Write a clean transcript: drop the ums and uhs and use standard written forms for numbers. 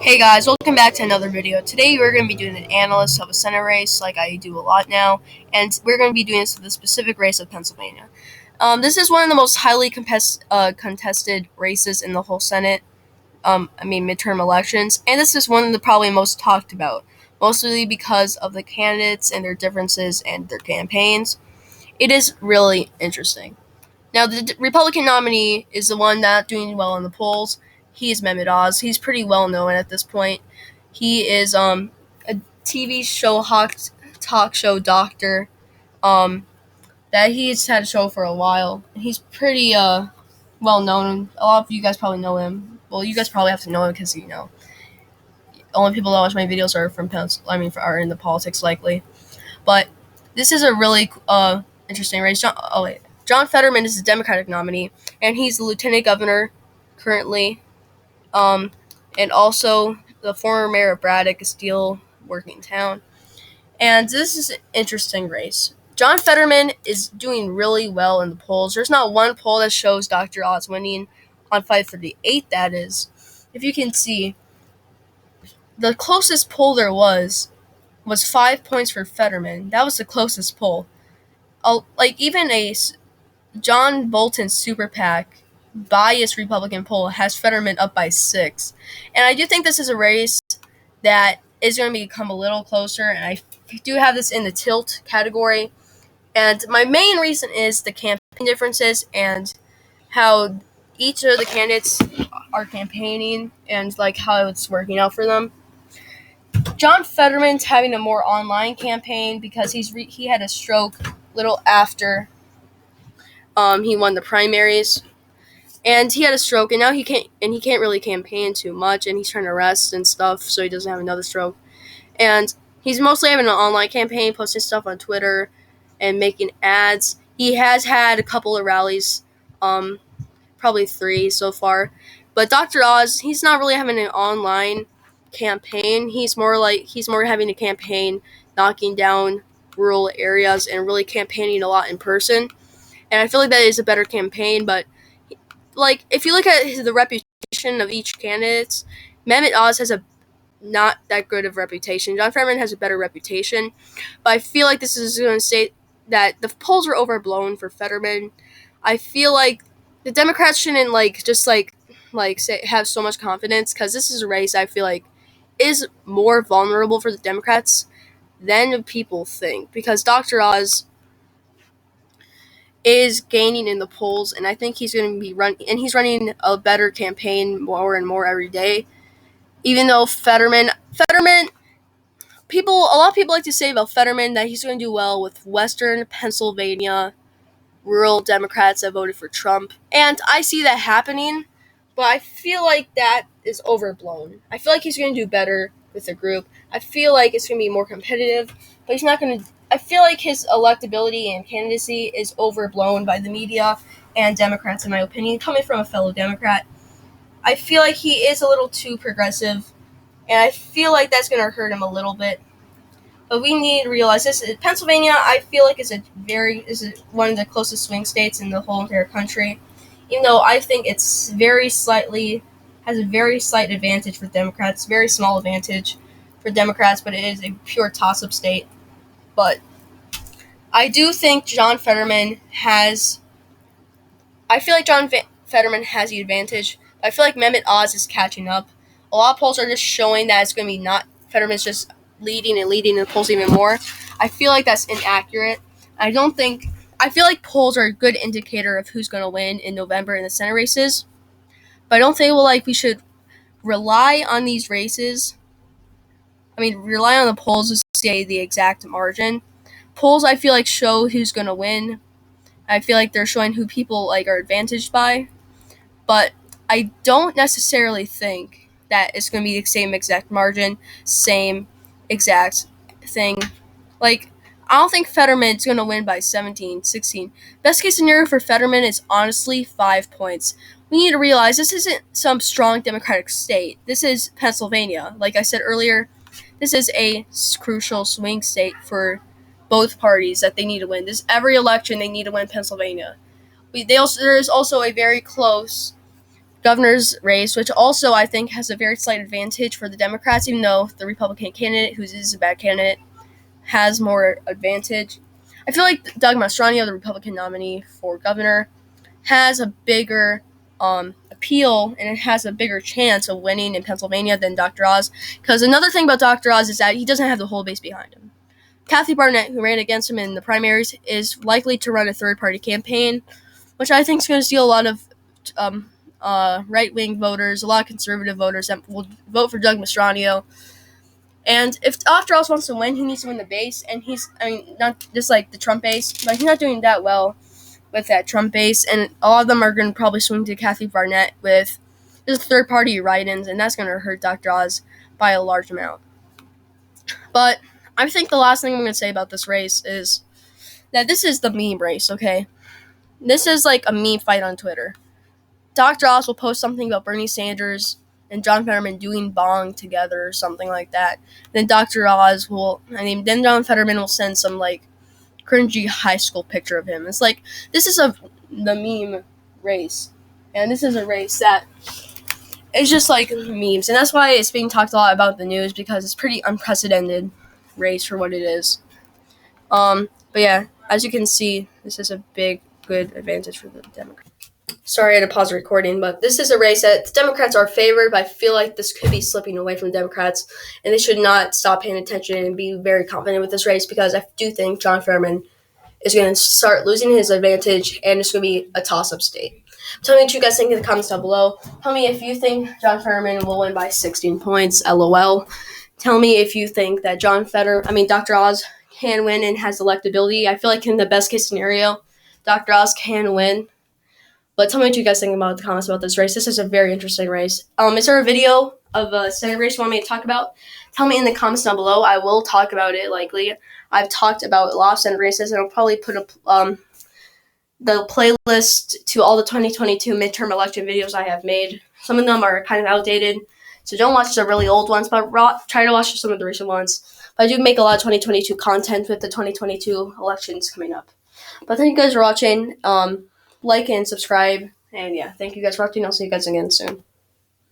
Hey guys, welcome back to another video. Today we're going to be doing an analysis of a Senate race like I do a lot now, and we're going to be doing this for the specific race of Pennsylvania. This is one of the most highly contested races in the whole Senate, midterm elections, and this is one of the probably most talked about, mostly because of the candidates and their differences and their campaigns. It is really interesting. Now, the Republican nominee is the one not doing well in the polls. He is Mehmet Oz. He's pretty well known at this point. He is a TV show talk show doctor. That he's had a show for a while. He's pretty well known. A lot of you guys probably know him. Well, you guys probably have to know him because only people that watch my videos are from are in the politics likely. But this is a really interesting race. John Fetterman is the Democratic nominee, and he's the lieutenant governor currently, and also the former mayor of Braddock, a steel working town. And this is an interesting race. John Fetterman is doing really well in the polls. There's not one poll that shows Dr. Oz winning on 538, that is. If you can see, the closest poll there was 5 points for Fetterman. That was the closest poll. Even a John Bolton super PAC biased Republican poll has Fetterman up by 6. And I do think this is a race that is going to become a little closer, and I do have this in the tilt category. And my main reason is the campaign differences and how each of the candidates are campaigning and how it's working out for them. John Fetterman's having a more online campaign because he had a stroke little after he won the primaries, and he had a stroke, and now he can't really campaign too much, and he's trying to rest and stuff so he doesn't have another stroke. And he's mostly having an online campaign, posting stuff on Twitter and making ads. He has had a couple of rallies, probably 3 so far. But Dr. Oz, he's not really having an online campaign. He's more having a campaign knocking down rural areas and really campaigning a lot in person. And I feel like that is a better campaign, but if you look at the reputation of each candidate, Mehmet Oz has a not that good of reputation. John Fetterman has a better reputation, but I feel like this is going to say that the polls are overblown for Fetterman. I feel like the Democrats shouldn't have so much confidence, because this is a race I feel like is more vulnerable for the Democrats than people think, because Dr. Oz is gaining in the polls, and I think he's going to be he's running a better campaign more and more every day. Even though Fetterman, a lot of people like to say about Fetterman that he's going to do well with Western Pennsylvania rural Democrats that voted for Trump, and I see that happening, but I feel like that is overblown. I feel like he's going to do better with the group. I feel like it's going to be more competitive, but he's not going to. I feel like his electability and candidacy is overblown by the media and Democrats, in my opinion, coming from a fellow Democrat. I feel like he is a little too progressive, and I feel like that's going to hurt him a little bit. But we need to realize this: Pennsylvania, I feel like is one of the closest swing states in the whole entire country. Even though I think it's has a very slight advantage for Democrats, very small advantage for Democrats, but it is a pure toss-up state. But I do think Fetterman has the advantage. I feel like Mehmet Oz is catching up. A lot of polls are just showing that it's going to be not Fetterman's just leading the polls even more. I feel like that's inaccurate. I feel like polls are a good indicator of who's going to win in November in the Senate races. But I don't think we should rely on these races. Rely on the polls to say the exact margin. Polls, I feel like, show who's going to win. I feel like they're showing who people are advantaged by. But I don't necessarily think that it's going to be the same exact margin, same exact thing. I don't think Fetterman's going to win by 17, 16. Best case scenario for Fetterman is honestly 5 points. We need to realize this isn't some strong Democratic state. This is Pennsylvania. Like I said earlier, this is a crucial swing state for both parties that they need to win. Every election they need to win Pennsylvania. There is also a very close governor's race, which also I think has a very slight advantage for the Democrats, even though the Republican candidate, who is a bad candidate, has more advantage. I feel like Doug Mastriano, the Republican nominee for governor, has a bigger appeal, and it has a bigger chance of winning in Pennsylvania than Dr. Oz. Because another thing about Dr. Oz is that he doesn't have the whole base behind him. Kathy Barnett, who ran against him in the primaries, is likely to run a third-party campaign, which I think is going to steal a lot of right-wing voters, a lot of conservative voters that will vote for Doug Mastriano. And if Dr. Oz wants to win, he needs to win the base. And not just like the Trump base, but he's not doing that well with that Trump base. And a lot of them are going to probably swing to Kathy Barnett with just third-party write-ins, and that's going to hurt Dr. Oz by a large amount. But I think the last thing I'm going to say about this race is that this is the meme race, okay? This is like a meme fight on Twitter. Dr. Oz will post something about Bernie Sanders and John Fetterman doing bong together or something like that. Then John Fetterman will send some like cringy high school picture of him. It's like, this is the meme race. And this is a race that is just like memes. And that's why it's being talked a lot about the news, because it's pretty unprecedented race for what it is. But yeah, as you can see, this is a good advantage for the Democrats. Sorry, I had to pause the recording, but this is a race that the Democrats are favored, but I feel like this could be slipping away from the Democrats, and they should not stop paying attention and be very confident with this race, because I do think John Fetterman is going to start losing his advantage, and it's going to be a toss-up state. Tell me what you guys think in the comments down below. Tell me if you think John Fetterman will win by 16 points, LOL. Tell me if you think that Dr. Oz can win and has electability. I feel like in the best-case scenario, Dr. Oz can win. But tell me what you guys think about the comments about this race. This is a very interesting race. Is there a video of a Senate race you want me to talk about? Tell me in the comments down below. I will talk about it likely. I've talked about a lot of Senate races, and I'll probably put the playlist to all the 2022 midterm election videos I have made. Some of them are kind of outdated, so don't watch the really old ones, but try to watch some of the recent ones. But I do make a lot of 2022 content with the 2022 elections coming up. But thank you guys for watching. Like and subscribe. And yeah, thank you guys for watching. I'll see you guys again soon.